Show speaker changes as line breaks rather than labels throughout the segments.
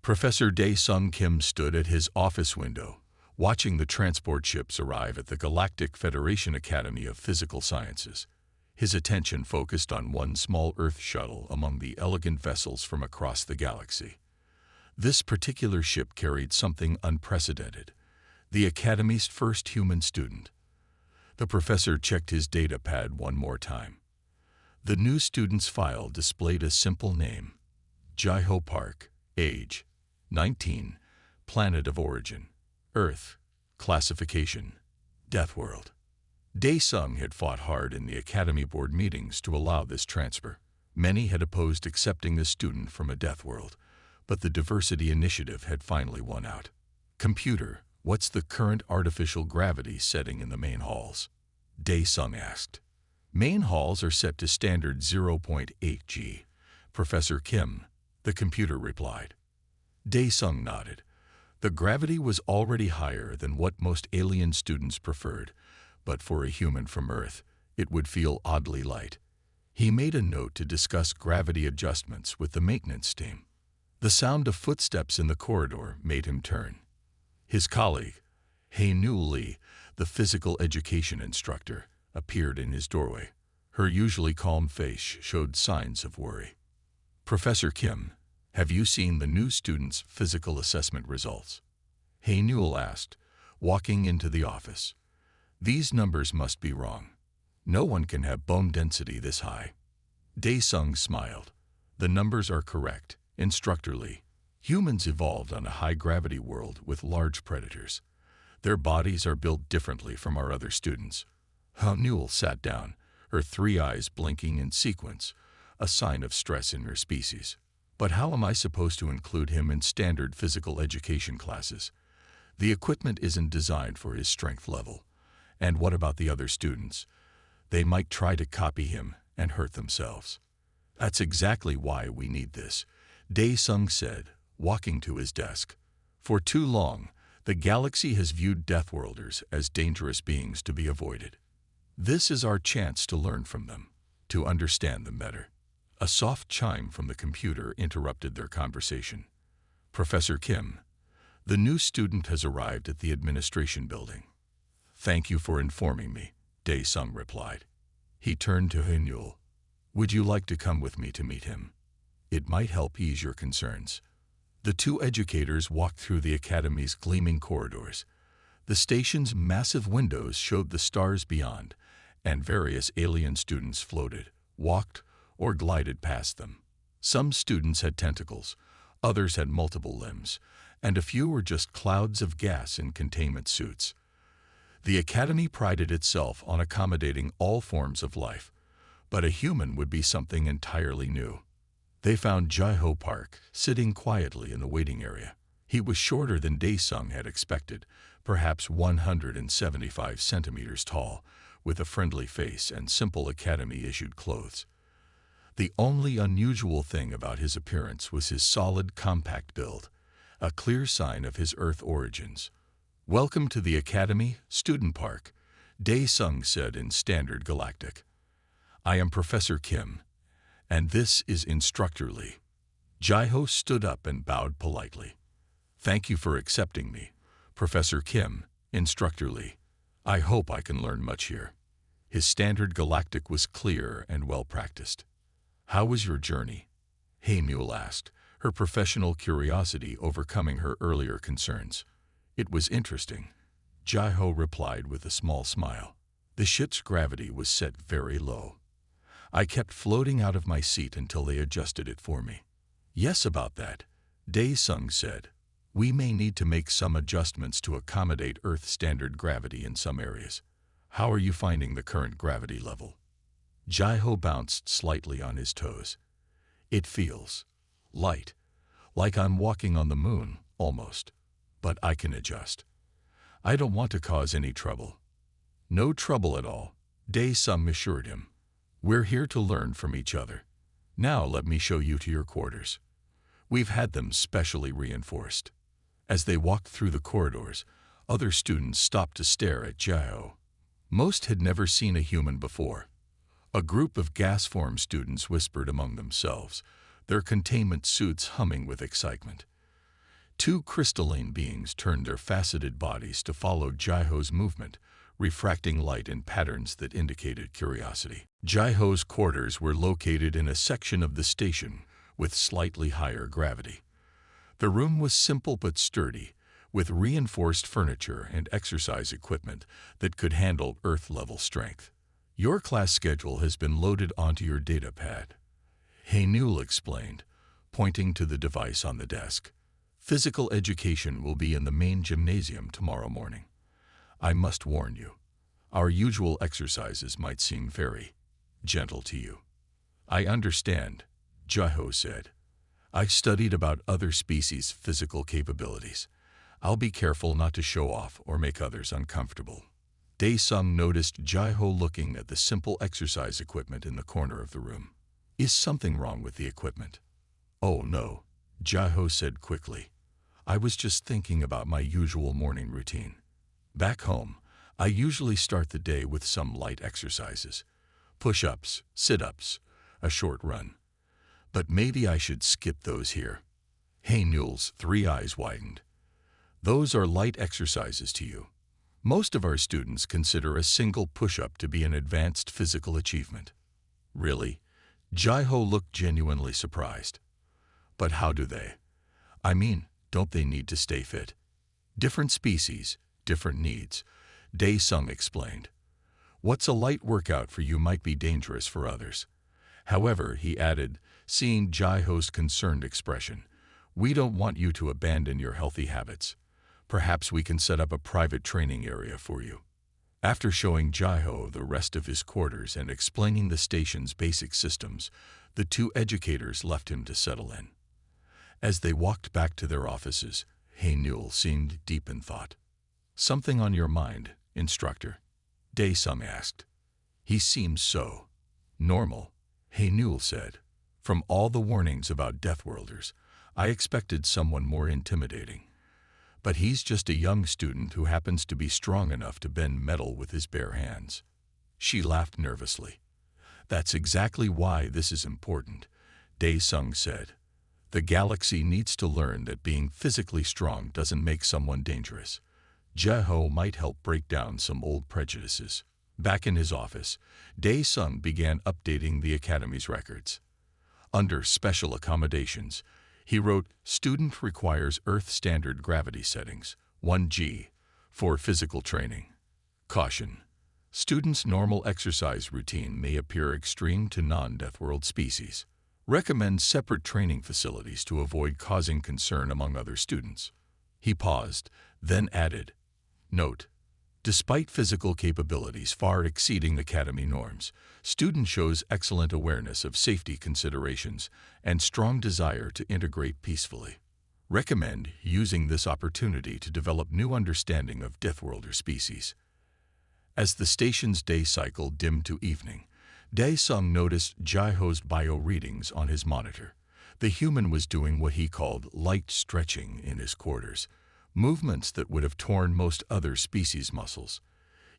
Professor Dae-Sung Kim stood at his office window, watching the transport ships arrive at the Galactic Federation Academy of Physical Sciences. His attention focused on one small Earth shuttle among the elegant vessels from across the galaxy. This particular ship carried something unprecedented, the Academy's first human student. The professor checked his data pad one more time. The new student's file displayed a simple name: Jae-ho Park, age 19, planet of origin Earth, classification Deathworld. Dae-Sung had fought hard in the Academy Board meetings to allow this transfer. Many had opposed accepting the student from a Deathworld, but the diversity initiative had finally won out. Computer, what's the current artificial gravity setting in the main halls? Dae-Sung asked. Main halls are set to standard 0.8 G. Professor Kim, the computer replied. Dae-Sung nodded. The gravity was already higher than what most alien students preferred, but for a human from Earth, it would feel oddly light. He made a note to discuss gravity adjustments with the maintenance team. The sound of footsteps in the corridor made him turn. His colleague, Hae-Nu Lee, the physical education instructor, appeared in his doorway. Her usually calm face showed signs of worry. Professor Kim, have you seen the new student's physical assessment results? Hae-Nu asked, walking into the office. These numbers must be wrong. No one can have bone density this high. Dae-Sung smiled. The numbers are correct, Instructor Lee. Humans evolved on a high-gravity world with large predators. Their bodies are built differently from our other students. Hae-Nu sat down, her three eyes blinking in sequence, a sign of stress in her species. But how am I supposed to include him in standard physical education classes? The equipment isn't designed for his strength level. And what about the other students? They might try to copy him and hurt themselves. That's exactly why we need this, Dae-Sung said, walking to his desk. For too long, the galaxy has viewed Deathworlders as dangerous beings to be avoided. This is our chance to learn from them, to understand them better. A soft chime from the computer interrupted their conversation. Professor Kim, the new student has arrived at the administration building. Thank you for informing me, Dae-Sung replied. He turned to Hae-Nu. Would you like to come with me to meet him? It might help ease your concerns. The two educators walked through the academy's gleaming corridors. The station's massive windows showed the stars beyond, and various alien students floated, walked, or glided past them. Some students had tentacles, others had multiple limbs, and a few were just clouds of gas in containment suits. The academy prided itself on accommodating all forms of life, but a human would be something entirely new. They found Jae-ho Park sitting quietly in the waiting area. He was shorter than Dae-Sung had expected, perhaps 175 centimeters tall, with a friendly face and simple academy-issued clothes. The only unusual thing about his appearance was his solid, compact build, a clear sign of his Earth origins. Welcome to the Academy, Student Park, Dae-Sung said in Standard Galactic. I am Professor Kim, and this is Instructor Lee. Jae-ho stood up and bowed politely. Thank you for accepting me, Professor Kim, Instructor Lee. I hope I can learn much here. His Standard Galactic was clear and well-practiced. How was your journey? Hae-Nu asked, her professional curiosity overcoming her earlier concerns. It was interesting, Jae-ho replied with a small smile. The ship's gravity was set very low. I kept floating out of my seat until they adjusted it for me. Yes, about that, Dae-Sung said. We may need to make some adjustments to accommodate Earth standard gravity in some areas. How are you finding the current gravity level? Jae-ho bounced slightly on his toes. It feels light, like I'm walking on the moon, almost. But I can adjust. I don't want to cause any trouble. No trouble at all, Dae-Sung assured him. We're here to learn from each other. Now let me show you to your quarters. We've had them specially reinforced. As they walked through the corridors, other students stopped to stare at Jae-ho. Most had never seen a human before. A group of gas-form students whispered among themselves, their containment suits humming with excitement. Two crystalline beings turned their faceted bodies to follow Jai-Ho's movement, refracting light in patterns that indicated curiosity. Jai-Ho's quarters were located in a section of the station with slightly higher gravity. The room was simple but sturdy, with reinforced furniture and exercise equipment that could handle Earth-level strength. Your class schedule has been loaded onto your data pad, Haynul explained, pointing to the device on the desk. Physical education will be in the main gymnasium tomorrow morning. I must warn you, our usual exercises might seem very gentle to you. I understand, Jai-Ho said. I've studied about other species' physical capabilities. I'll be careful not to show off or make others uncomfortable. Dae-sung noticed Jai-Ho looking at the simple exercise equipment in the corner of the room. Is something wrong with the equipment? Oh no, Jai-Ho said quickly. I was just thinking about my usual morning routine. Back home, I usually start the day with some light exercises. Push-ups, sit-ups, a short run. But maybe I should skip those here. Haynul's three eyes widened. Those are light exercises to you. Most of our students consider a single push-up to be an advanced physical achievement. Really? Jai-Ho looked genuinely surprised. But how do they? I mean, don't they need to stay fit? Different species, different needs, Dae-sung explained. What's a light workout for you might be dangerous for others. However, he added, seeing Jai-Ho's concerned expression, we don't want you to abandon your healthy habits. Perhaps we can set up a private training area for you. After showing Jai-Ho the rest of his quarters and explaining the station's basic systems, the two educators left him to settle in. As they walked back to their offices, Haynul seemed deep in thought. Something on your mind, instructor? Dae-sung asked. He seems so normal, Haynul said. From all the warnings about Deathworlders, I expected someone more intimidating. But he's just a young student who happens to be strong enough to bend metal with his bare hands. She laughed nervously. That's exactly why this is important, Dae-sung said. The galaxy needs to learn that being physically strong doesn't make someone dangerous. Jai-Ho might help break down some old prejudices. Back in his office, Dae-sung began updating the Academy's records. Under special accommodations, he wrote, student requires Earth standard gravity settings, 1G, for physical training. Caution. Student's normal exercise routine may appear extreme to non-Deathworld species. Recommend separate training facilities to avoid causing concern among other students. He paused, then added, note, despite physical capabilities far exceeding Academy norms, student shows excellent awareness of safety considerations and strong desire to integrate peacefully. Recommend using this opportunity to develop new understanding of Deathworlder species. As the station's day cycle dimmed to evening, Dae-sung noticed Jai-Ho's bio readings on his monitor. The human was doing what he called light stretching in his quarters, movements that would have torn most other species' muscles.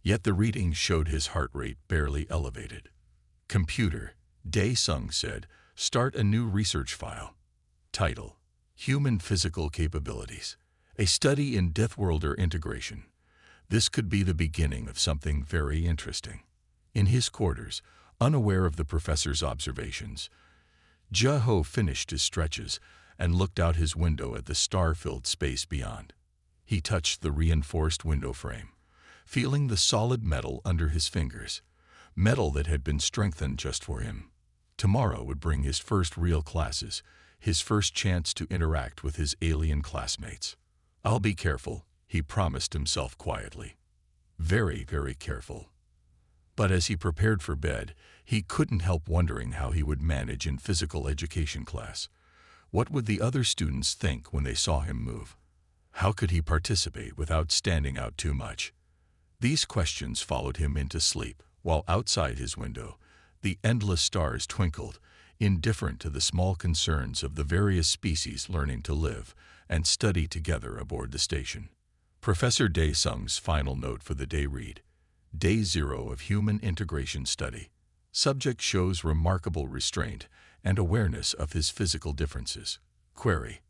Yet the readings showed his heart rate barely elevated. Computer, Dae-sung said, start a new research file. Title, Human Physical Capabilities, a study in Deathworlder integration. This could be the beginning of something very interesting. In his quarters, unaware of the professor's observations, Jai-Ho finished his stretches and looked out his window at the star-filled space beyond. He touched the reinforced window frame, feeling the solid metal under his fingers, metal that had been strengthened just for him. Tomorrow would bring his first real classes, his first chance to interact with his alien classmates. I'll be careful, he promised himself quietly. Very, very careful. But as he prepared for bed, he couldn't help wondering how he would manage in physical education class. What would the other students think when they saw him move? How could he participate without standing out too much? These questions followed him into sleep, while outside his window, the endless stars twinkled, indifferent to the small concerns of the various species learning to live and study together aboard the station. Professor Dae-sung's final note for the day read, Day 0 of Human Integration Study. Subject shows remarkable restraint and awareness of his physical differences. Query.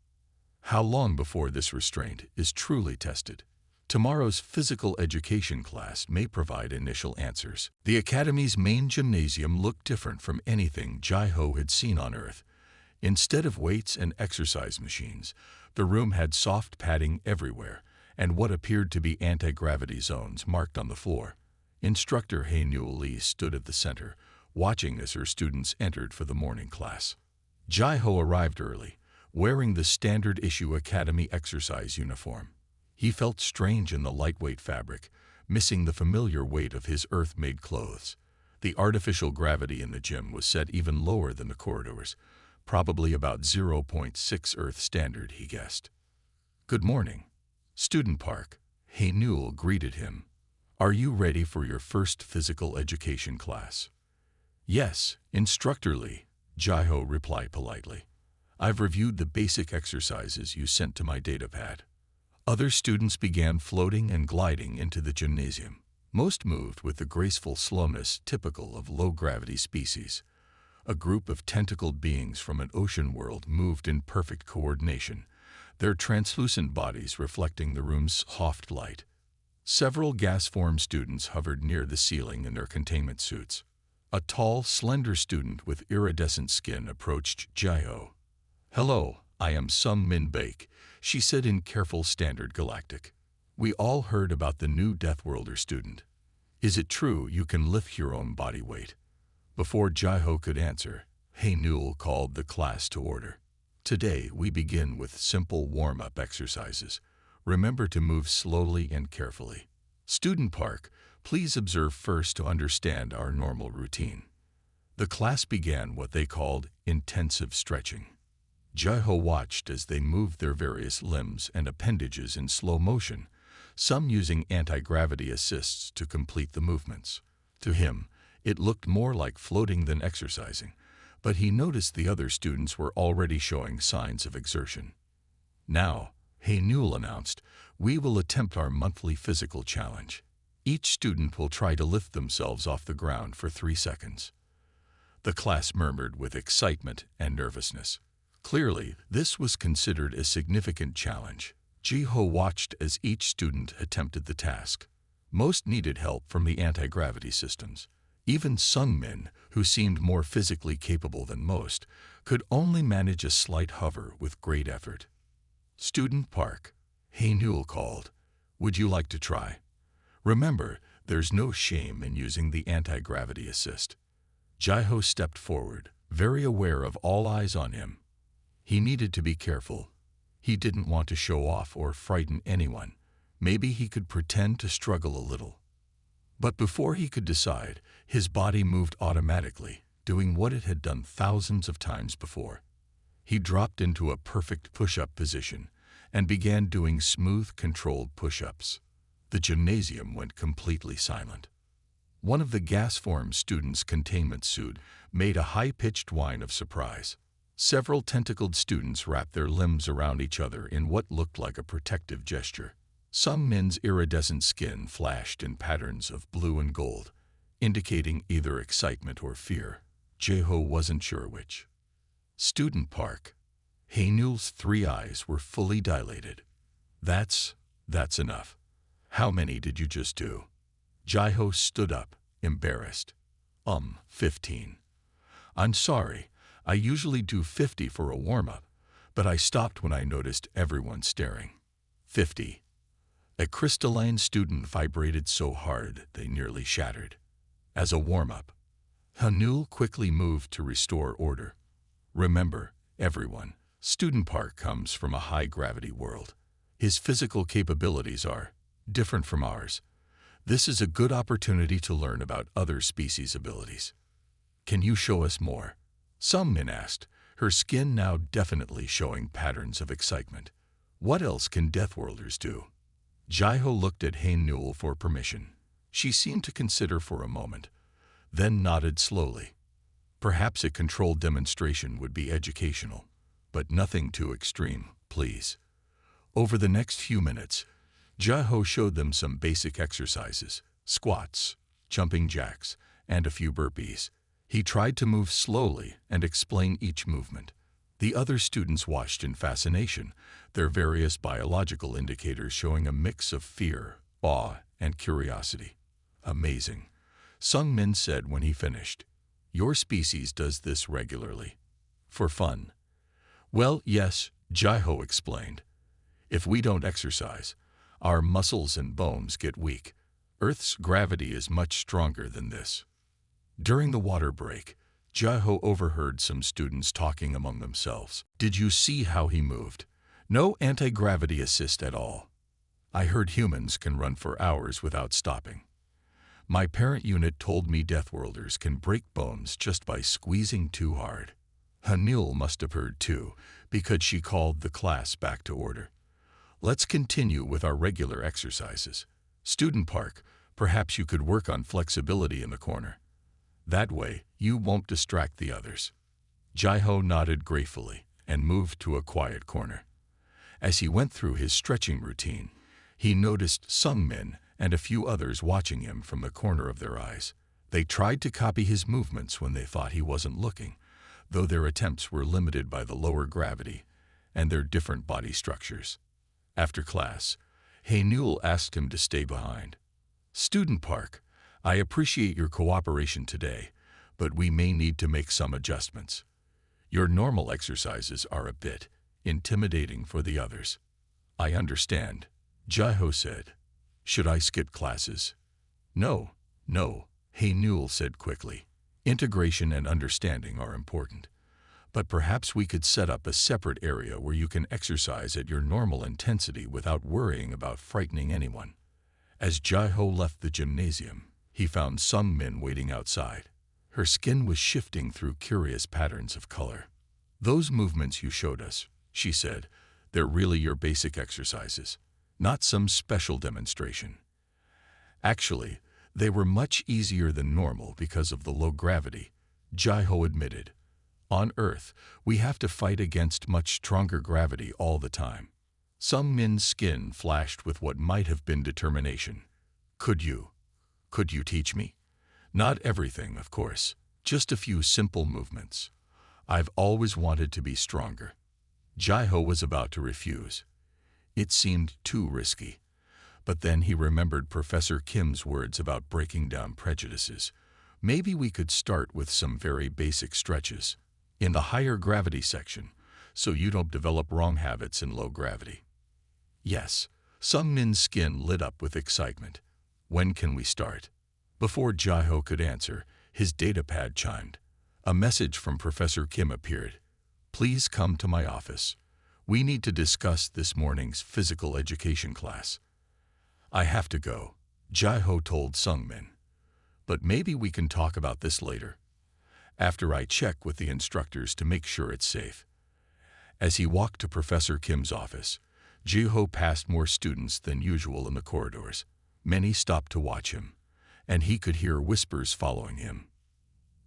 How long before this restraint is truly tested? Tomorrow's physical education class may provide initial answers. The Academy's main gymnasium looked different from anything Jai-Ho had seen on Earth. Instead of weights and exercise machines, the room had soft padding everywhere and what appeared to be anti-gravity zones marked on the floor. Instructor Hae-Nul Lee stood at the center, watching as her students entered for the morning class. Jai-Ho arrived early, wearing the standard-issue Academy exercise uniform. He felt strange in the lightweight fabric, missing the familiar weight of his Earth-made clothes. The artificial gravity in the gym was set even lower than the corridors, probably about 0.6 Earth standard, he guessed. "Good morning, Student Park," Hae-Nul greeted him. "Are you ready for your first physical education class?" "Yes, Instructor Lee," Jai-Ho replied politely. "I've reviewed the basic exercises you sent to my datapad." Other students began floating and gliding into the gymnasium. Most moved with the graceful slowness typical of low-gravity species. A group of tentacled beings from an ocean world moved in perfect coordination, their translucent bodies reflecting the room's soft light. Several gas-form students hovered near the ceiling in their containment suits. A tall, slender student with iridescent skin approached Jai-Ho. "Hello, I am Sung Min Baek," she said in careful Standard Galactic. "We all heard about the new Deathworlder student. Is it true you can lift your own body weight?" Before Jai-Ho could answer, Hae-Nul called the class to order. "Today we begin with simple warm-up exercises. Remember to move slowly and carefully. Student Park, please observe first to understand our normal routine." The class began what they called intensive stretching. Jai-Ho watched as they moved their various limbs and appendages in slow motion, some using anti-gravity assists to complete the movements. To him, it looked more like floating than exercising, but he noticed the other students were already showing signs of exertion. "Now," Hae-Nul announced, "we will attempt our monthly physical challenge. Each student will try to lift themselves off the ground for 3 seconds." The class murmured with excitement and nervousness. Clearly, this was considered a significant challenge. Jai-Ho watched as each student attempted the task. Most needed help from the anti-gravity systems. Even Sung Min, who seemed more physically capable than most, could only manage a slight hover with great effort. "Student Park," Hae-Nul called. "Would you like to try? Remember, there's no shame in using the anti-gravity assist." Jai-Ho stepped forward, very aware of all eyes on him. He needed to be careful. He didn't want to show off or frighten anyone. Maybe he could pretend to struggle a little. But before he could decide, his body moved automatically, doing what it had done thousands of times before. He dropped into a perfect push-up position and began doing smooth, controlled push-ups. The gymnasium went completely silent. One of the gas-form students' containment suit made a high-pitched whine of surprise. Several tentacled students wrapped their limbs around each other in what looked like a protective gesture. Sung Min's iridescent skin flashed in patterns of blue and gold, indicating either excitement or fear. Jai-Ho wasn't sure which. "Student Park." Hae-Nul's 3 eyes were fully dilated. That's enough. How many did you just do?" Jai-Ho stood up, embarrassed. 15. "I'm sorry. I usually do 50 for a warm-up, but I stopped when I noticed everyone staring." 50. A crystalline student vibrated so hard they nearly shattered. As a warm-up, Hae-Nul quickly moved to restore order. "Remember, everyone, Student Park comes from a high-gravity world. His physical capabilities are different from ours. This is a good opportunity to learn about other species' abilities. Can you show us more?" Sung Min asked, her skin now definitely showing patterns of excitement. "What else can Deathworlders do?" Jai-Ho looked at Hae-Nul for permission. She seemed to consider for a moment, then nodded slowly. Perhaps a controlled demonstration would be educational, but nothing too extreme, please. Over the next few minutes, Jai-Ho showed them some basic exercises, squats, jumping jacks, and a few burpees. He tried to move slowly and explain each movement. The other students watched in fascination, their various biological indicators showing a mix of fear, awe, and curiosity. Amazing, Sung Min said when he finished. Your species does this regularly. For fun. Well, yes, Jai-ho explained. If we don't exercise, our muscles and bones get weak. Earth's gravity is much stronger than this. During the water break, Jai-ho overheard some students talking among themselves. Did you see how he moved? No anti-gravity assist at all. I heard humans can run for hours without stopping. My parent unit told me Deathworlders can break bones just by squeezing too hard. Hanul must have heard too, because she called the class back to order. Let's continue with our regular exercises. Student Park, perhaps you could work on flexibility in the corner. That way, you won't distract the others. Jai-ho nodded gratefully and moved to a quiet corner. As he went through his stretching routine, he noticed Sung Min and a few others watching him from the corner of their eyes. They tried to copy his movements when they thought he wasn't looking, though their attempts were limited by the lower gravity and their different body structures. After class, Hae-Nul asked him to stay behind. Student Park, I appreciate your cooperation today, but we may need to make some adjustments. Your normal exercises are a bit intimidating for the others. I understand, Jai-ho said. Should I skip classes? No, Hae-Nul said quickly. Integration and understanding are important. But perhaps we could set up a separate area where you can exercise at your normal intensity without worrying about frightening anyone. As Jai-ho left the gymnasium, he found Sung Min waiting outside. Her skin was shifting through curious patterns of color. Those movements you showed us, she said, they're really your basic exercises, not some special demonstration. Actually, they were much easier than normal because of the low gravity, Jai-ho admitted. On Earth, we have to fight against much stronger gravity all the time. Sung Min's skin flashed with what might have been determination. Could you teach me? Not everything, of course, just a few simple movements. I've always wanted to be stronger. Jai-ho was about to refuse. It seemed too risky. But then he remembered Professor Kim's words about breaking down prejudices. Maybe we could start with some very basic stretches in the higher gravity section, so you don't develop wrong habits in low gravity. Yes, Sung Min's skin lit up with excitement. When can we start? Before Jai-ho could answer, his datapad chimed. A message from Professor Kim appeared. Please come to my office. We need to discuss this morning's physical education class. I have to go, Jai-ho told Sung Min. But maybe we can talk about this later, after I check with the instructors to make sure it's safe. As he walked to Professor Kim's office, Jai-ho passed more students than usual in the corridors. Many stopped to watch him, and he could hear whispers following him.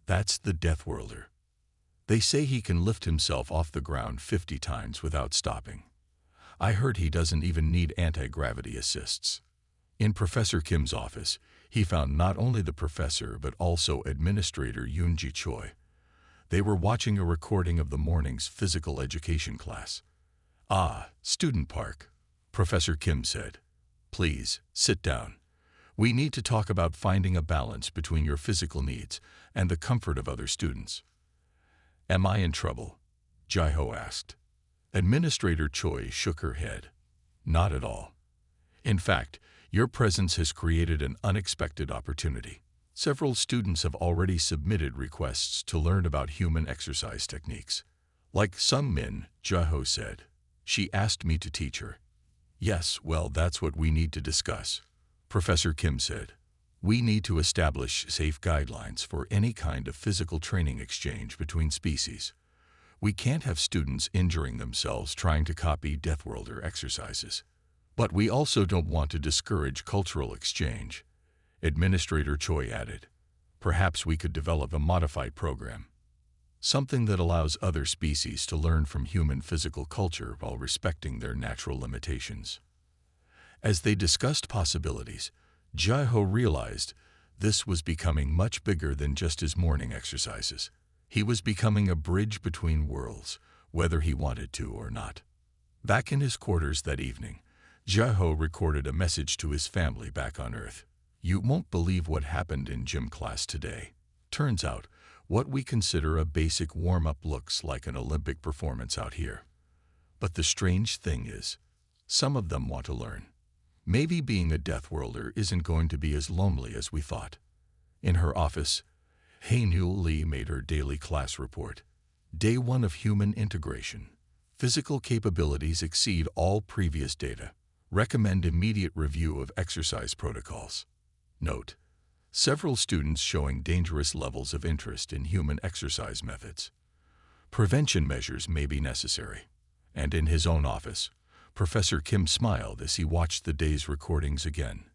That's the Deathworlder. They say he can lift himself off the ground 50 times without stopping. I heard he doesn't even need anti-gravity assists. In Professor Kim's office, he found not only the professor but also Administrator Yoon-ji Choi. They were watching a recording of the morning's physical education class. Ah, Student Park, Professor Kim said. Please, sit down. We need to talk about finding a balance between your physical needs and the comfort of other students. Am I in trouble? Jai-ho asked. Administrator Choi shook her head. Not at all. In fact, your presence has created an unexpected opportunity. Several students have already submitted requests to learn about human exercise techniques. Like Sung Min, Jai-ho said. She asked me to teach her. Yes, well, that's what we need to discuss, Professor Kim said. We need to establish safe guidelines for any kind of physical training exchange between species. We can't have students injuring themselves trying to copy Deathworlder exercises. But we also don't want to discourage cultural exchange, Administrator Choi added. Perhaps we could develop a modified program, something that allows other species to learn from human physical culture while respecting their natural limitations. As they discussed possibilities, Jai-ho realized this was becoming much bigger than just his morning exercises. He was becoming a bridge between worlds, whether he wanted to or not. Back in his quarters that evening, Jaho recorded a message to his family back on Earth. "You won't believe what happened in gym class today. Turns out, what we consider a basic warm-up looks like an Olympic performance out here. But the strange thing is, some of them want to learn. Maybe being a Deathworlder isn't going to be as lonely as we thought." In her office, Hae-Nul Lee made her daily class report. Day 1 of human integration. Physical capabilities exceed all previous data. Recommend immediate review of exercise protocols. Note: several students showing dangerous levels of interest in human exercise methods. Prevention measures may be necessary. And in his own office, Professor Kim smiled as he watched the day's recordings again.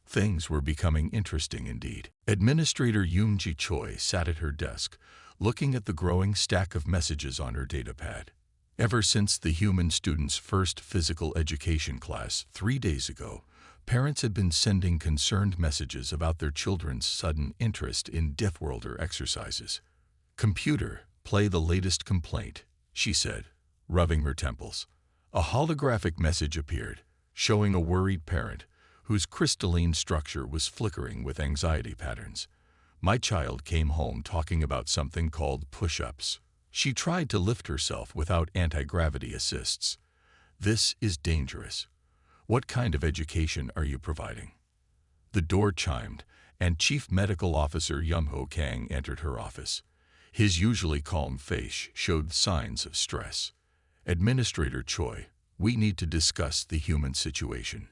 Things were becoming interesting indeed. Administrator Yoon-ji Choi sat at her desk, looking at the growing stack of messages on her datapad. Ever since the human students' first physical education class 3 days ago, parents had been sending concerned messages about their children's sudden interest in Deathworlder exercises. "Computer, play the latest complaint," she said, rubbing her temples. A holographic message appeared, showing a worried parent whose crystalline structure was flickering with anxiety patterns. "My child came home talking about something called push-ups. She tried to lift herself without anti-gravity assists. This is dangerous. What kind of education are you providing?" The door chimed, and Chief Medical Officer Yumho Kang entered her office. His usually calm face showed signs of stress. "Administrator Choi, we need to discuss the human situation,"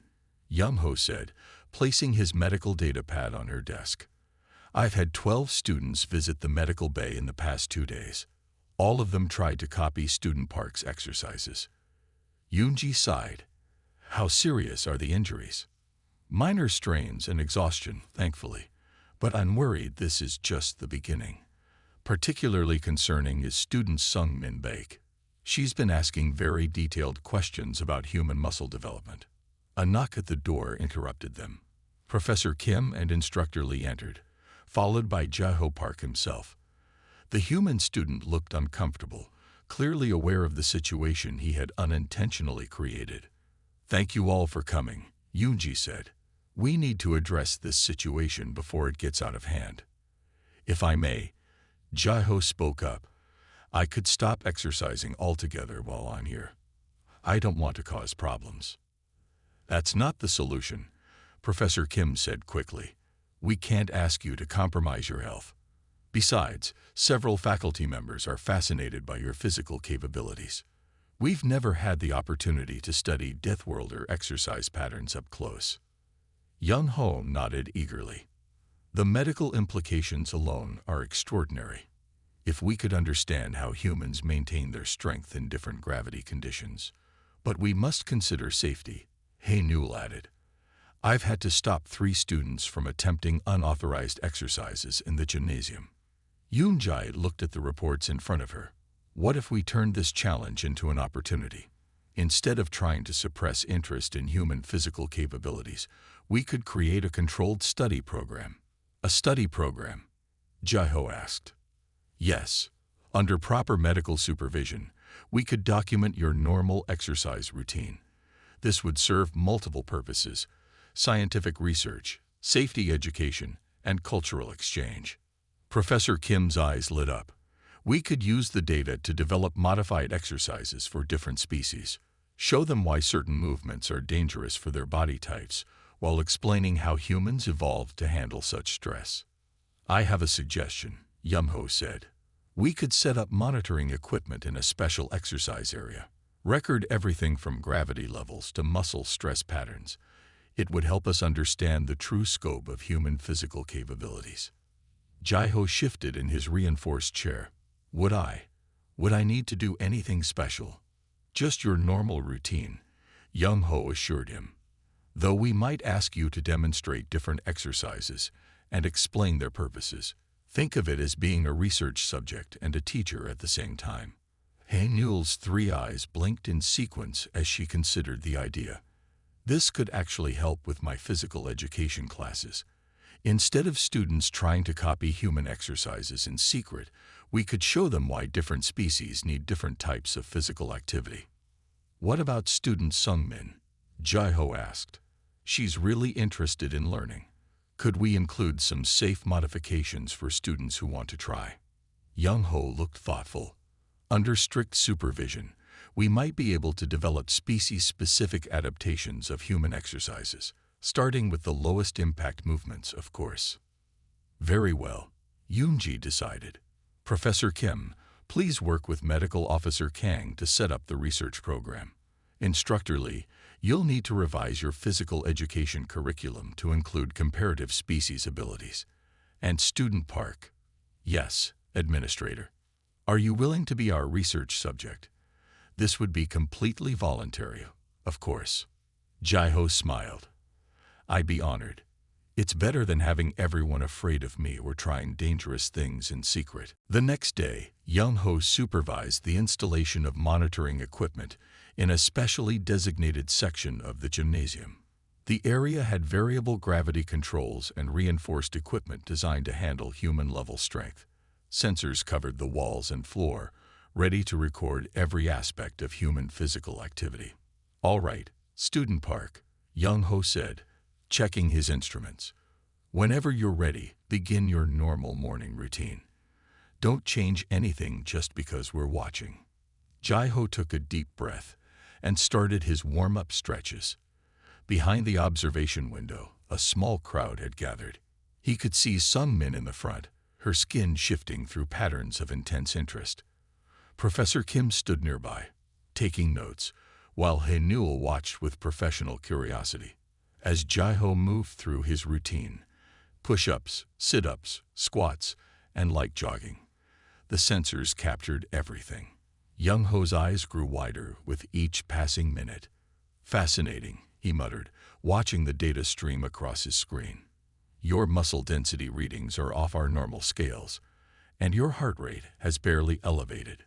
Yumho said, placing his medical data pad on her desk. "I've had 12 students visit the medical bay in the past 2 days. All of them tried to copy Student Park's exercises." Yoon-ji sighed. "How serious are the injuries?" "Minor strains and exhaustion, thankfully. But I'm worried this is just the beginning. Particularly concerning is student Sung Min Baek. She's been asking very detailed questions about human muscle development." A knock at the door interrupted them. Professor Kim and Instructor Lee entered, followed by Jaho Park himself. The human student looked uncomfortable, clearly aware of the situation he had unintentionally created. "Thank you all for coming," Yoon-ji said. "We need to address this situation before it gets out of hand." "If I may," Jaho spoke up, "I could stop exercising altogether while I'm here. I don't want to cause problems." "That's not the solution," Professor Kim said quickly. "We can't ask you to compromise your health. Besides, several faculty members are fascinated by your physical capabilities. We've never had the opportunity to study Deathworlder exercise patterns up close." Young Ho nodded eagerly. "The medical implications alone are extraordinary. If we could understand how humans maintain their strength in different gravity conditions. But we must consider safety," Hae-Nul added. "I've had to stop 3 students from attempting unauthorized exercises in the gymnasium." Yoon-ji looked at the reports in front of her. "What if we turned this challenge into an opportunity? Instead of trying to suppress interest in human physical capabilities, we could create a controlled study program." "A study program?" Jaho asked. "Yes. Under proper medical supervision, we could document your normal exercise routine. This would serve multiple purposes: scientific research, safety education, and cultural exchange." Professor Kim's eyes lit up. "We could use the data to develop modified exercises for different species, show them why certain movements are dangerous for their body types, while explaining how humans evolved to handle such stress." "I have a suggestion," Yumho said. "We could set up monitoring equipment in a special exercise area. Record everything from gravity levels to muscle stress patterns. It would help us understand the true scope of human physical capabilities." Jaho shifted in his reinforced chair. Would I need to do anything special?" "Just your normal routine," Young-ho assured him. "Though we might ask you to demonstrate different exercises and explain their purposes. Think of it as being a research subject and a teacher at the same time." Hae-Nul's 3 eyes blinked in sequence as she considered the idea. "This could actually help with my physical education classes. Instead of students trying to copy human exercises in secret, we could show them why different species need different types of physical activity. What about student Sungmin? Jaiho asked. She's really interested in learning. Could we include some safe modifications for students who want to try? Young-ho looked thoughtful. Under strict supervision, we might be able to develop species-specific adaptations of human exercises, starting with the lowest impact movements, of course. Very well, Yoonji decided. Professor Kim, please work with Medical Officer Kang to set up the research program. Instructor Lee, you'll need to revise your physical education curriculum to include comparative species abilities. And Student Park. Yes, Administrator. Are you willing to be our research subject? This would be completely voluntary, of course. Jaiho smiled. I'd be honored. It's better than having everyone afraid of me or trying dangerous things in secret. The next day, Young-ho supervised the installation of monitoring equipment in a specially designated section of the gymnasium. The area had variable gravity controls and reinforced equipment designed to handle human-level strength. Sensors covered the walls and floor, ready to record every aspect of human physical activity. All right, Student Park, Young-ho said, checking his instruments. Whenever you're ready, begin your normal morning routine. Don't change anything just because we're watching. Jaiho took a deep breath and started his warm-up stretches. Behind the observation window, a small crowd had gathered. He could see Sungmin in the front, her skin shifting through patterns of intense interest. Professor Kim stood nearby, taking notes, while Hae-Newell watched with professional curiosity. As Jaiho moved through his routine, push-ups, sit-ups, squats, and light jogging, the sensors captured everything. Young-ho's eyes grew wider with each passing minute. Fascinating, he muttered, watching the data stream across his screen. Your muscle density readings are off our normal scales, and your heart rate has barely elevated.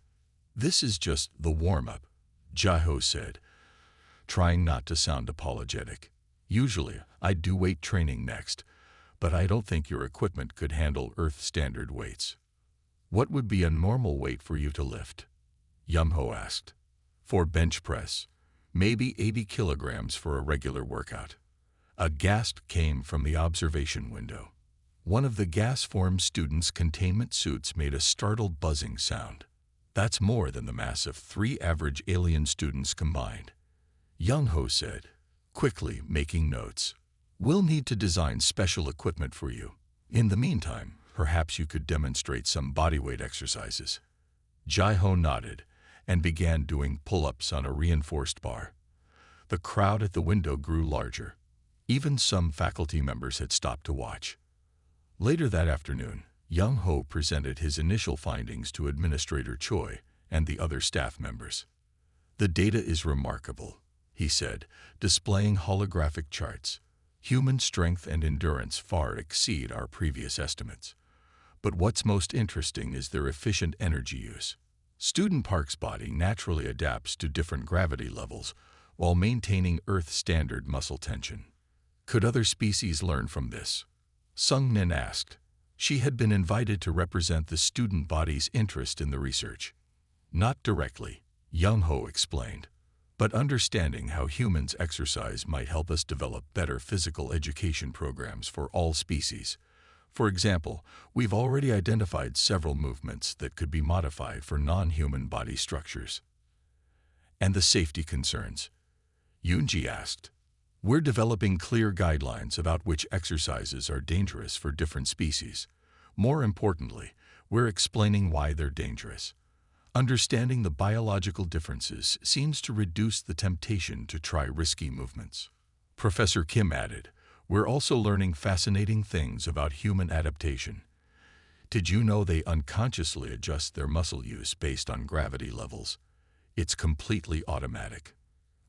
This is just the warm-up, Jaiho said, trying not to sound apologetic. Usually, I do weight training next, but I don't think your equipment could handle Earth-standard weights. What would be a normal weight for you to lift? Young-ho asked. For bench press, maybe 80 kilograms for a regular workout. A gasp came from the observation window. One of the gas-formed students' containment suits made a startled buzzing sound. That's more than the mass of 3 average alien students combined. Young-ho said, quickly making notes. We'll need to design special equipment for you. In the meantime, perhaps you could demonstrate some bodyweight exercises. Jaiho nodded and began doing pull-ups on a reinforced bar. The crowd at the window grew larger. Even some faculty members had stopped to watch. Later that afternoon, Young-ho presented his initial findings to Administrator Choi and the other staff members. The data is remarkable, he said, displaying holographic charts. Human strength and endurance far exceed our previous estimates. But what's most interesting is their efficient energy use. Student Park's body naturally adapts to different gravity levels while maintaining Earth-standard muscle tension. Could other species learn from this? Sungmin asked. She had been invited to represent the student body's interest in the research. Not directly, Young-ho explained, but understanding how humans exercise might help us develop better physical education programs for all species. For example, we've already identified several movements that could be modified for non-human body structures. And the safety concerns? Yoonji asked. We're developing clear guidelines about which exercises are dangerous for different species. More importantly, we're explaining why they're dangerous. Understanding the biological differences seems to reduce the temptation to try risky movements. Professor Kim added, we're also learning fascinating things about human adaptation. Did you know they unconsciously adjust their muscle use based on gravity levels? It's completely automatic.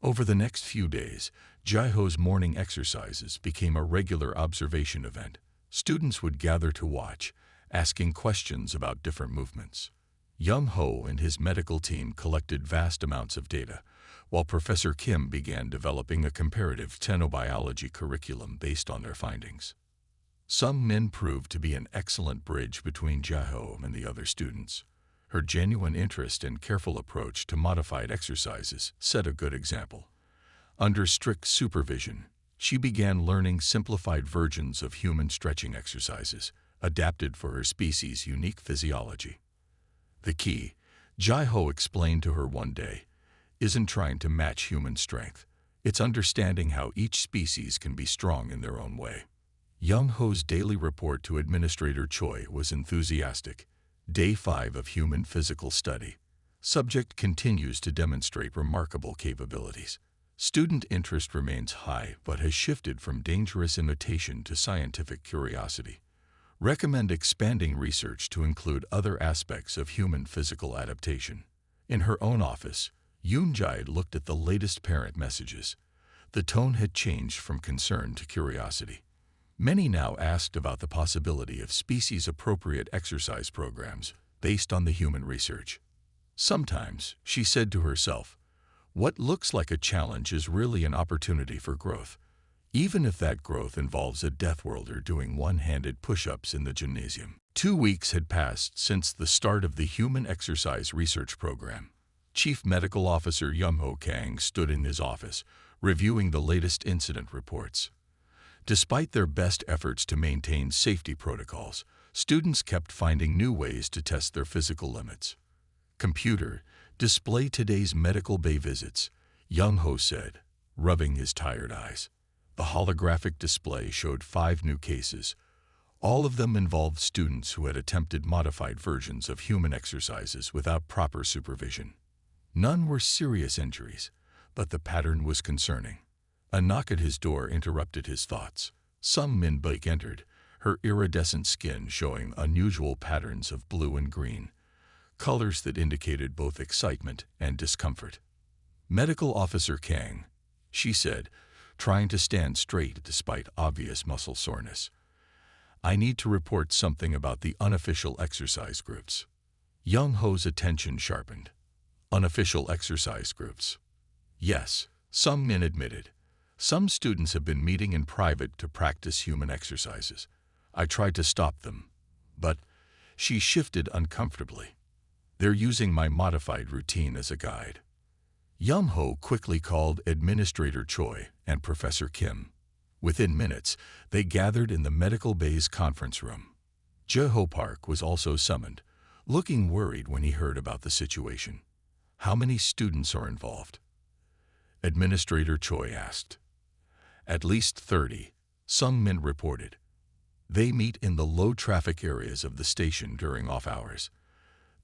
Over the next few days, Jaiho's morning exercises became a regular observation event. Students would gather to watch, asking questions about different movements. Young-ho and his medical team collected vast amounts of data, while Professor Kim began developing a comparative xenobiology curriculum based on their findings. Some Min proved to be an excellent bridge between Jae-ho and the other students. Her genuine interest and careful approach to modified exercises set a good example. Under strict supervision, she began learning simplified versions of human stretching exercises, adapted for her species' unique physiology. The key, Jae-ho explained to her one day, isn't trying to match human strength. It's understanding how each species can be strong in their own way. Young-ho's daily report to Administrator Choi was enthusiastic. Day 5 of Human Physical Study. Subject continues to demonstrate remarkable capabilities. Student interest remains high but has shifted from dangerous imitation to scientific curiosity. Recommend expanding research to include other aspects of human physical adaptation. In her own office, Yoon-jae looked at the latest parent messages. The tone had changed from concern to curiosity. Many now asked about the possibility of species-appropriate exercise programs based on the human research. Sometimes, she said to herself, what looks like a challenge is really an opportunity for growth, even if that growth involves a Deathworlder doing one-handed push-ups in the gymnasium. 2 weeks had passed since the start of the Human Exercise Research Program. Chief Medical Officer Young-ho Kang stood in his office, reviewing the latest incident reports. Despite their best efforts to maintain safety protocols, students kept finding new ways to test their physical limits. Computer, display today's medical bay visits, Young-ho said, rubbing his tired eyes. The holographic display showed 5 new cases. All of them involved students who had attempted modified versions of human exercises without proper supervision. None were serious injuries, but the pattern was concerning. A knock at his door interrupted his thoughts. Sung Min Baek entered, her iridescent skin showing unusual patterns of blue and green, colors that indicated both excitement and discomfort. Medical Officer Kang, she said, trying to stand straight despite obvious muscle soreness. I need to report something about the unofficial exercise groups. Young-ho's attention sharpened. Unofficial exercise groups. Yes, Sung Min admitted. Some students have been meeting in private to practice human exercises. I tried to stop them, but she shifted uncomfortably. They're using my modified routine as a guide. Young-ho quickly called Administrator Choi and Professor Kim. Within minutes, they gathered in the medical bay's conference room. Jae-ho Park was also summoned, looking worried when he heard about the situation. How many students are involved? Administrator Choi asked. At least 30, Sung Min reported. They meet in the low-traffic areas of the station during off-hours.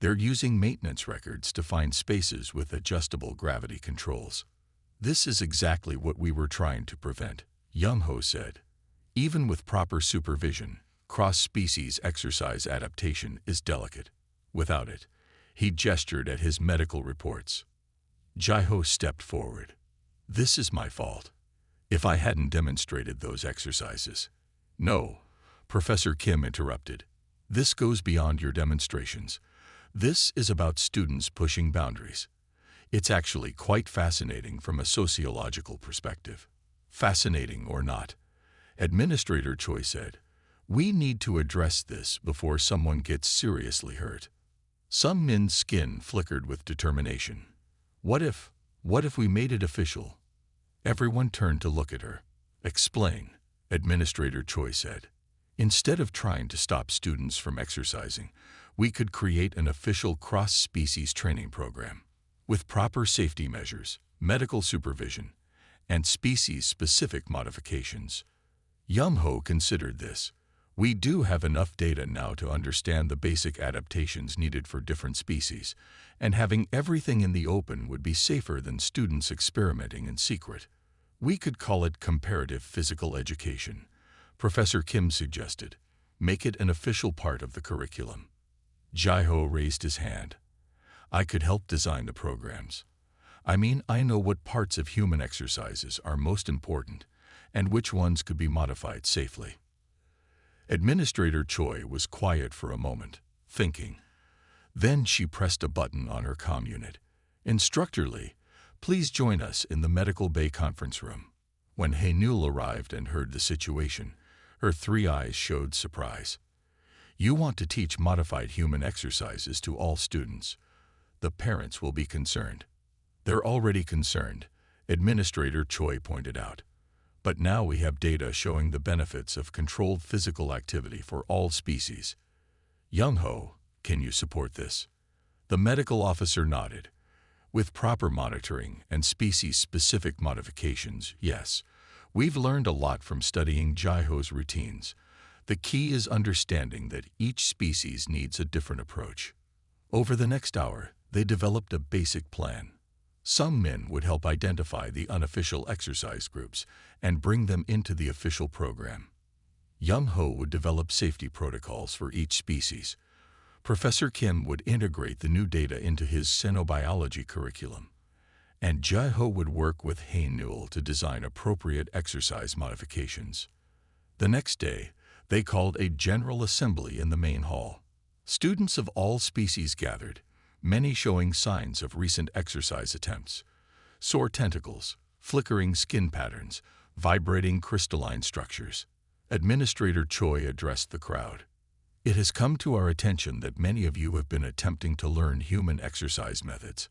They're using maintenance records to find spaces with adjustable gravity controls. This is exactly what we were trying to prevent, Young-ho said. Even with proper supervision, cross-species exercise adaptation is delicate. Without it, he gestured at his medical reports. Jae-ho stepped forward. This is my fault. If I hadn't demonstrated those exercises. No, Professor Kim interrupted. This goes beyond your demonstrations. This is about students pushing boundaries. It's actually quite fascinating from a sociological perspective. Fascinating or not, Administrator Choi said, we need to address this before someone gets seriously hurt. Sung Min's skin flickered with determination. What if we made it official? Everyone turned to look at her. Explain, Administrator Choi said. Instead of trying to stop students from exercising, we could create an official cross-species training program. With proper safety measures, medical supervision, and species-specific modifications. Young-ho considered this. We do have enough data now to understand the basic adaptations needed for different species, and having everything in the open would be safer than students experimenting in secret. We could call it comparative physical education, Professor Kim suggested. Make it an official part of the curriculum. Jae-ho raised his hand. I could help design the programs. I mean, I know what parts of human exercises are most important and which ones could be modified safely. Administrator Choi was quiet for a moment, thinking. Then she pressed a button on her comm unit. Instructor Lee, please join us in the medical bay conference room. When Hae-nul arrived and heard the situation, Her three eyes showed surprise. You want to teach modified human exercises to all students. The parents will be concerned. They're already concerned, Administrator Choi pointed out. But now we have data showing the benefits of controlled physical activity for all species. Young-ho, can you support this? The medical officer nodded. With proper monitoring and species-specific modifications, yes. We've learned a lot from studying Jai-ho's routines. The key is understanding that each species needs a different approach. Over the next hour, they developed a basic plan. Some men would help identify the unofficial exercise groups and bring them into the official program. Young-ho would develop safety protocols for each species. Professor Kim would integrate the new data into his xenobiology curriculum. And Jai-ho would work with Hae-Newell to design appropriate exercise modifications. The next day, they called a general assembly in the main hall. Students of all species gathered, many showing signs of recent exercise attempts. Sore tentacles, flickering skin patterns, vibrating crystalline structures. Administrator Choi addressed the crowd. It has come to our attention that many of you have been attempting to learn human exercise methods.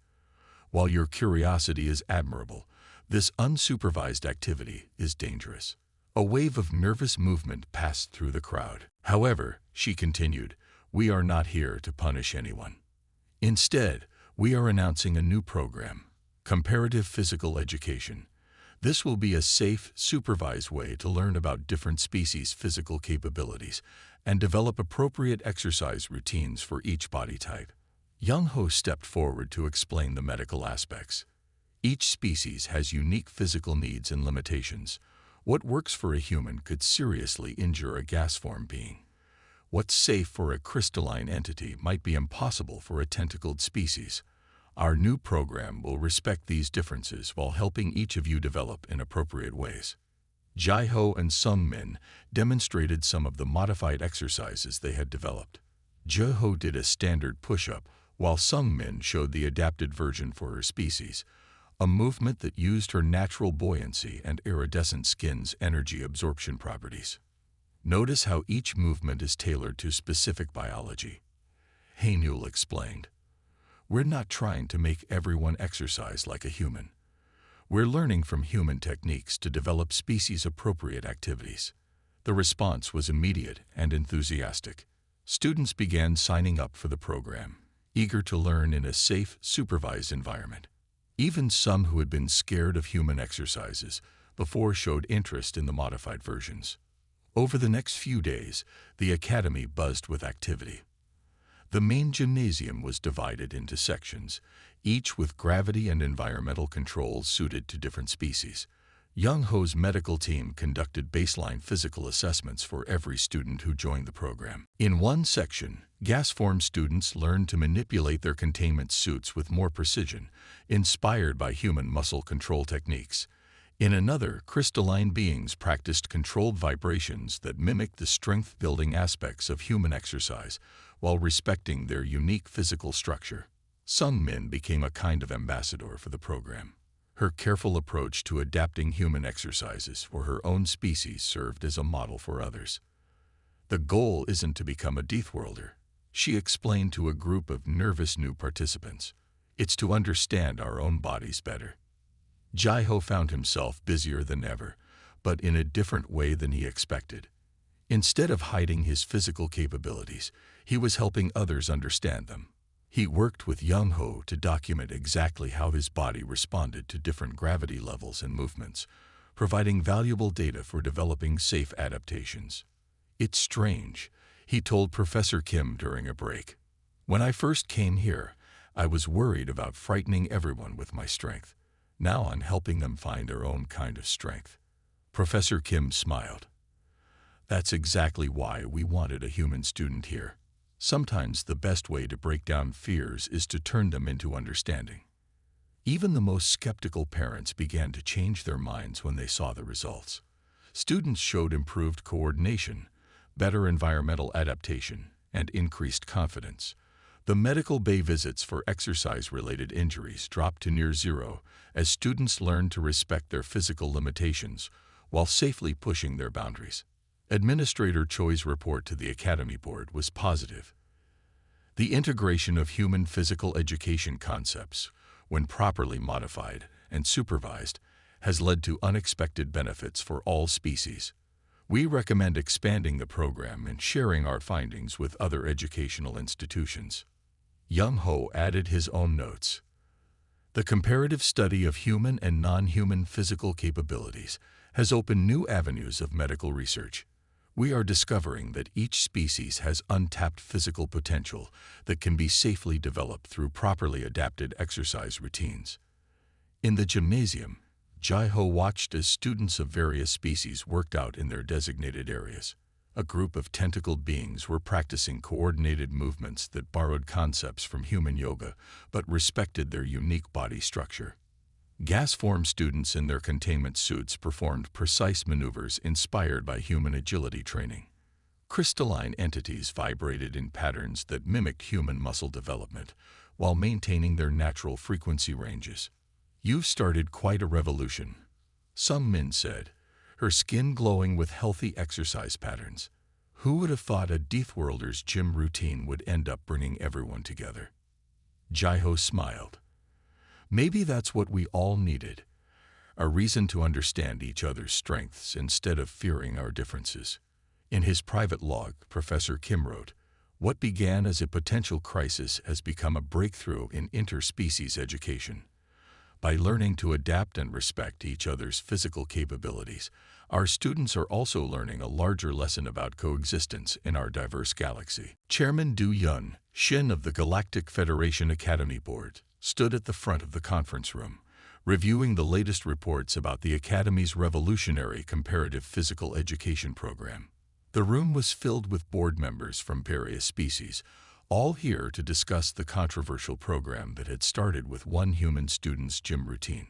While your curiosity is admirable, this unsupervised activity is dangerous. A wave of nervous movement passed through the crowd. However, she continued, we are not here to punish anyone. Instead, we are announcing a new program, Comparative Physical Education. This will be a safe, supervised way to learn about different species' physical capabilities and develop appropriate exercise routines for each body type. Young-ho stepped forward to explain the medical aspects. Each species has unique physical needs and limitations. What works for a human could seriously injure a gas-form being. What's safe for a crystalline entity might be impossible for a tentacled species. Our new program will respect these differences while helping each of you develop in appropriate ways. Jai-ho and Sung-min demonstrated some of the modified exercises they had developed. Jai-ho did a standard push-up, while Sung-min showed the adapted version for her species, a movement that used her natural buoyancy and iridescent skin's energy absorption properties. Notice how each movement is tailored to specific biology. Hae-Newell explained. We're not trying to make everyone exercise like a human. We're learning from human techniques to develop species-appropriate activities. The response was immediate and enthusiastic. Students began signing up for the program, eager to learn in a safe, supervised environment. Even some who had been scared of human exercises before showed interest in the modified versions. Over the next few days, the academy buzzed with activity. The main gymnasium was divided into sections, each with gravity and environmental controls suited to different species. Young-ho's medical team conducted baseline physical assessments for every student who joined the program. In one section, gas-form students learned to manipulate their containment suits with more precision, inspired by human muscle control techniques. In another, crystalline beings practiced controlled vibrations that mimicked the strength-building aspects of human exercise while respecting their unique physical structure. Sung-min became a kind of ambassador for the program. Her careful approach to adapting human exercises for her own species served as a model for others. The goal isn't to become a Deathworlder, she explained to a group of nervous new participants. It's to understand our own bodies better. Jai-ho found himself busier than ever, but in a different way than he expected. Instead of hiding his physical capabilities, he was helping others understand them. He worked with Young-ho to document exactly how his body responded to different gravity levels and movements, providing valuable data for developing safe adaptations. It's strange, he told Professor Kim during a break. When I first came here, I was worried about frightening everyone with my strength. Now I'm helping them find their own kind of strength. Professor Kim smiled. That's exactly why we wanted a human student here. Sometimes the best way to break down fears is to turn them into understanding. Even the most skeptical parents began to change their minds when they saw the results. Students showed improved coordination, better environmental adaptation, and increased confidence. The medical bay visits for exercise-related injuries dropped to near zero as students learned to respect their physical limitations while safely pushing their boundaries. Administrator Choi's report to the Academy Board was positive. The integration of human physical education concepts, when properly modified and supervised, has led to unexpected benefits for all species. We recommend expanding the program and sharing our findings with other educational institutions. Young Ho added his own notes. The comparative study of human and non-human physical capabilities has opened new avenues of medical research. We are discovering that each species has untapped physical potential that can be safely developed through properly adapted exercise routines. In the gymnasium, Jai-Ho watched as students of various species worked out in their designated areas. A group of tentacled beings were practicing coordinated movements that borrowed concepts from human yoga but respected their unique body structure. Gas-form students in their containment suits performed precise maneuvers inspired by human agility training. Crystalline entities vibrated in patterns that mimicked human muscle development while maintaining their natural frequency ranges. "You've started quite a revolution," Sung Min said, her skin glowing with healthy exercise patterns. "Who would have thought a Deathworlder's gym routine would end up bringing everyone together?" Jai-Ho smiled. "Maybe that's what we all needed, a reason to understand each other's strengths instead of fearing our differences." In his private log, Professor Kim wrote, "What began as a potential crisis has become a breakthrough in interspecies education. By learning to adapt and respect each other's physical capabilities, our students are also learning a larger lesson about coexistence in our diverse galaxy." Chairman Du Yun Shin of the Galactic Federation Academy Board stood at the front of the conference room, reviewing the latest reports about the Academy's revolutionary comparative physical education program. The room was filled with board members from various species, all here to discuss the controversial program that had started with one human student's gym routine.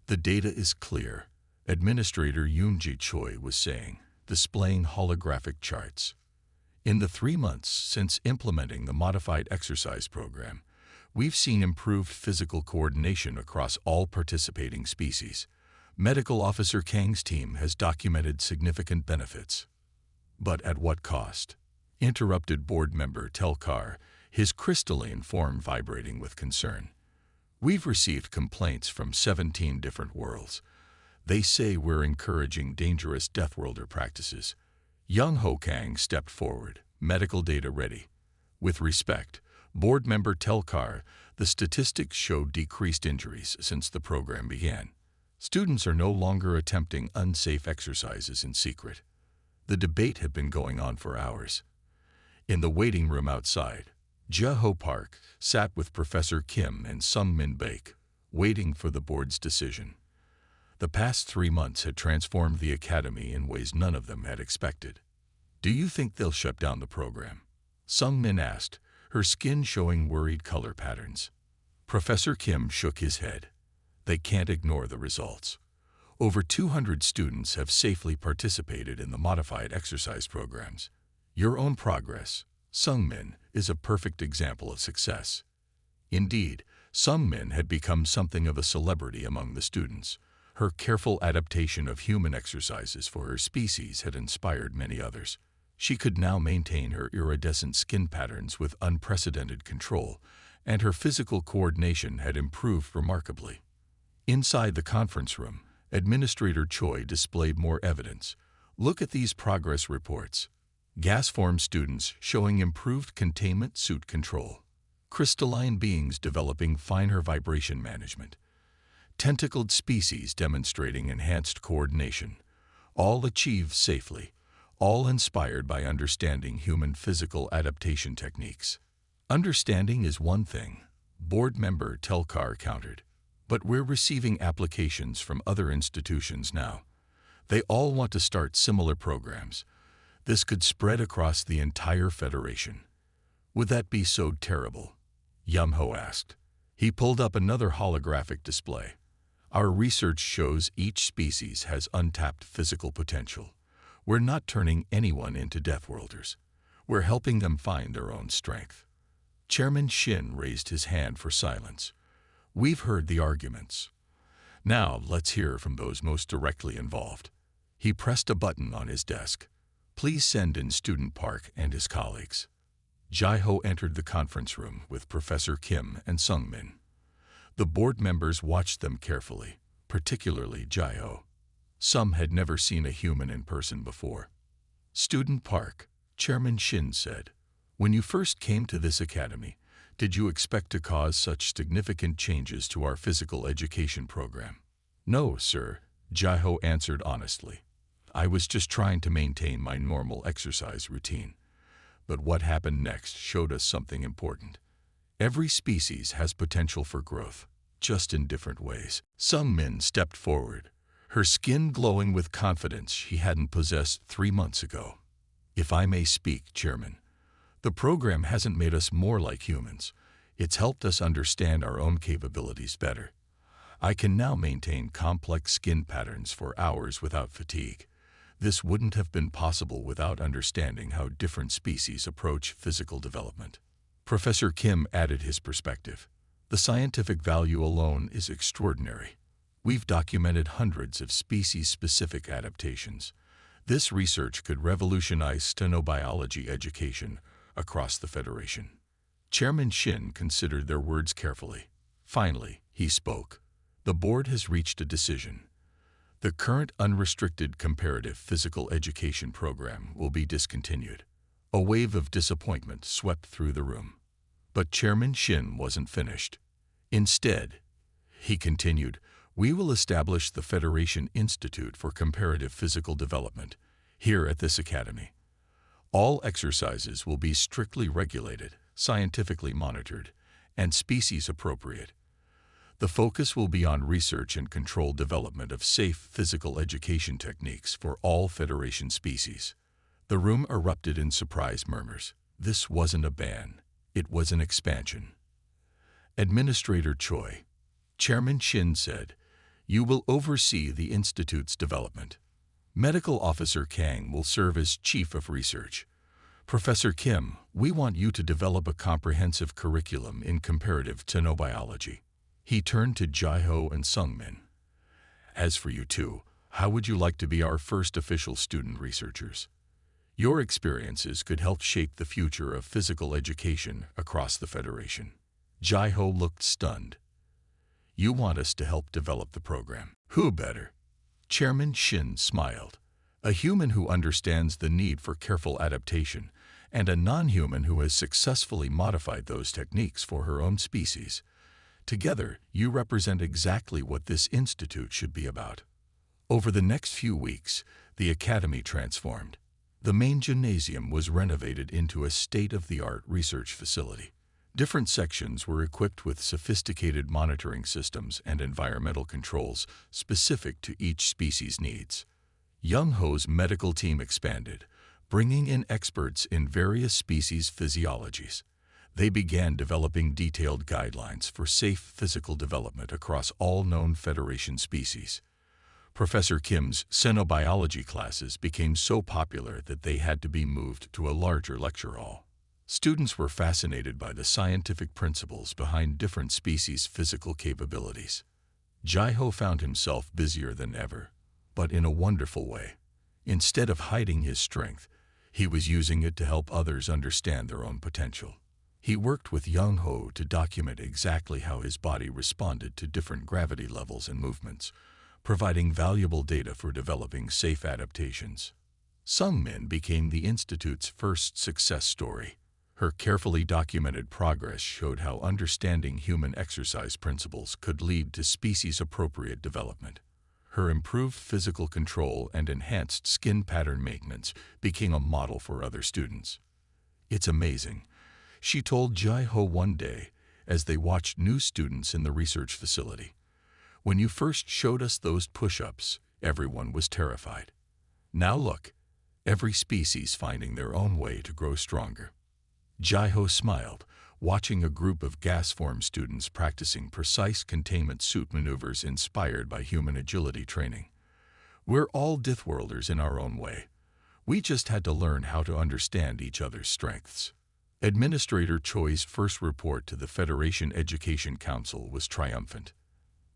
"The data is clear," Administrator Yoonji Choi was saying, displaying holographic charts. "In the 3 months since implementing the modified exercise program, we've seen improved physical coordination across all participating species. Medical Officer Kang's team has documented significant benefits." "But at what cost?" interrupted board member Telkar, his crystalline form vibrating with concern. "We've received complaints from 17 different worlds. They say we're encouraging dangerous Deathworlder practices." Young Ho Kang stepped forward, medical data ready. "With respect, board member Telkar, the statistics show decreased injuries since the program began. Students are no longer attempting unsafe exercises in secret." The debate had been going on for hours. In the waiting room outside, Jaho Park sat with Professor Kim and Sung Min Baek, waiting for the board's decision. The past 3 months had transformed the academy in ways none of them had expected. "Do you think they'll shut down the program?" Sung Min asked, her skin showing worried color patterns. Professor Kim shook his head. "They can't ignore the results. Over 200 students have safely participated in the modified exercise programs. Your own progress, Sung Min, is a perfect example of success." Indeed, Sung Min had become something of a celebrity among the students. Her careful adaptation of human exercises for her species had inspired many others. She could now maintain her iridescent skin patterns with unprecedented control, and her physical coordination had improved remarkably. Inside the conference room, Administrator Choi displayed more evidence. "Look at these progress reports. Gas-form students showing improved containment suit control. Crystalline beings developing finer vibration management. Tentacled species demonstrating enhanced coordination. All achieved safely. All inspired by understanding human physical adaptation techniques." "Understanding is one thing," board member Telkar countered. "But we're receiving applications from other institutions now. They all want to start similar programs. This could spread across the entire Federation." "Would that be so terrible?" Yum Ho asked. He pulled up another holographic display. "Our research shows each species has untapped physical potential. We're not turning anyone into Deathworlders. We're helping them find their own strength." Chairman Shin raised his hand for silence. "We've heard the arguments. Now let's hear from those most directly involved." He pressed a button on his desk. Please send in Student Park and his colleagues. Jai-ho entered the conference room with Professor Kim and Sung-min. The board members watched them carefully, particularly Jai-ho. Some had never seen a human in person before. Student Park, Chairman Shin said, "When you first came to this academy, did you expect to cause such significant changes to our physical education program?" "No, sir," Jai-ho answered honestly. "I was just trying to maintain my normal exercise routine. But what happened next showed us something important. Every species has potential for growth, just in different ways." Sung-min stepped forward, her skin glowing with confidence she hadn't possessed 3 months ago. "If I may speak, Chairman, the program hasn't made us more like humans. It's helped us understand our own capabilities better. I can now maintain complex skin patterns for hours without fatigue. This wouldn't have been possible without understanding how different species approach physical development." Professor Kim added his perspective. "The scientific value alone is extraordinary. We've documented hundreds of species-specific adaptations. This research could revolutionize stenobiology education across the Federation." Chairman Shin considered their words carefully. Finally, he spoke. "The board has reached a decision. The current unrestricted comparative physical education program will be discontinued." A wave of disappointment swept through the room. But Chairman Shin wasn't finished. "Instead," he continued, "we will establish the Federation Institute for Comparative Physical Development here at this academy. All exercises will be strictly regulated, scientifically monitored, and species-appropriate. The focus will be on research and controlled development of safe physical education techniques for all Federation species." The room erupted in surprised murmurs. This wasn't a ban. It was an expansion. Administrator Choi, Chairman Shin said, "You will oversee the Institute's development. Medical Officer Kang will serve as Chief of Research. Professor Kim, we want you to develop a comprehensive curriculum in comparative xenobiology." He turned to Jai-ho and Sung-min. "As for you two, how would you like to be our first official student researchers? Your experiences could help shape the future of physical education across the Federation." Jai-ho looked stunned. "You want us to help develop the program? Who better?" Chairman Shin smiled. "A human who understands the need for careful adaptation, and a non-human who has successfully modified those techniques for her own species. Together, you represent exactly what this institute should be about." Over the next few weeks, the academy transformed. The main gymnasium was renovated into a state-of-the-art research facility. Different sections were equipped with sophisticated monitoring systems and environmental controls specific to each species' needs. Young-ho's medical team expanded, bringing in experts in various species physiologies. They began developing detailed guidelines for safe physical development across all known Federation species. Professor Kim's xenobiology classes became so popular that they had to be moved to a larger lecture hall. Students were fascinated by the scientific principles behind different species' physical capabilities. Jai-ho found himself busier than ever, but in a wonderful way. Instead of hiding his strength, he was using it to help others understand their own potential. He worked with Young-ho to document exactly how his body responded to different gravity levels and movements, providing valuable data for developing safe adaptations. Sung-min became the Institute's first success story. Her carefully documented progress showed how understanding human exercise principles could lead to species-appropriate development. Her improved physical control and enhanced skin pattern maintenance became a model for other students. "It's amazing," she told Jai-ho one day as they watched new students in the research facility. "When you first showed us those push-ups, everyone was terrified. Now look, every species finding their own way to grow stronger." Jai-ho smiled, watching a group of gas-form students practicing precise containment suit maneuvers inspired by human agility training. "We're all Deathworlders in our own way. We just had to learn how to understand each other's strengths." Administrator Choi's first report to the Federation Education Council was triumphant.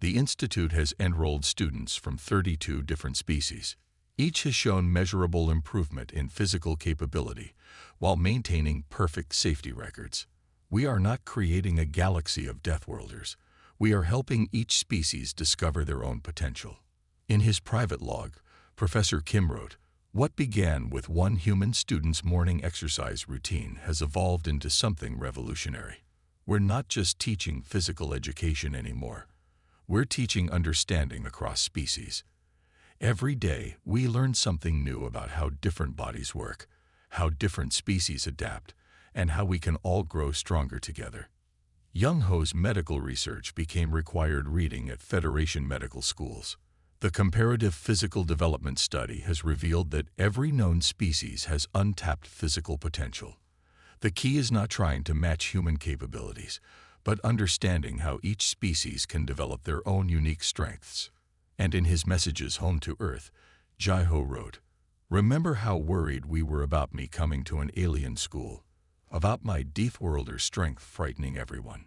The Institute has enrolled students from 32 different species. Each has shown measurable improvement in physical capability while maintaining perfect safety records. We are not creating a galaxy of Deathworlders. We are helping each species discover their own potential. In his private log, Professor Kim wrote, "What began with one human student's morning exercise routine has evolved into something revolutionary. We're not just teaching physical education anymore. We're teaching understanding across species. Every day, we learn something new about how different bodies work, how different species adapt, and how we can all grow stronger together." Young Ho's medical research became required reading at Federation medical schools. The Comparative Physical Development Study has revealed that every known species has untapped physical potential. The key is not trying to match human capabilities, but understanding how each species can develop their own unique strengths. And in his messages home to Earth, Jai-Ho wrote, "Remember how worried we were about me coming to an alien school, about my Deathworlder strength frightening everyone?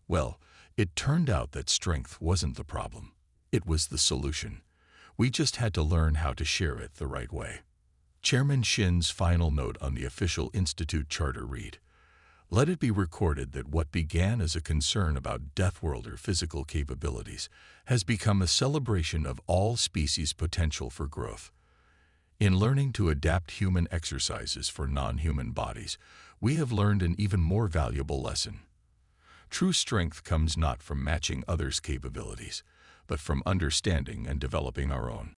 Well, it turned out that strength wasn't the problem. It was the solution. We just had to learn how to share it the right way." Chairman Shin's final note on the official Institute charter read, "Let it be recorded that what began as a concern about Deathworlder physical capabilities has become a celebration of all species' potential for growth. In learning to adapt human exercises for non-human bodies, we have learned an even more valuable lesson. True strength comes not from matching others' capabilities, but from understanding and developing our own."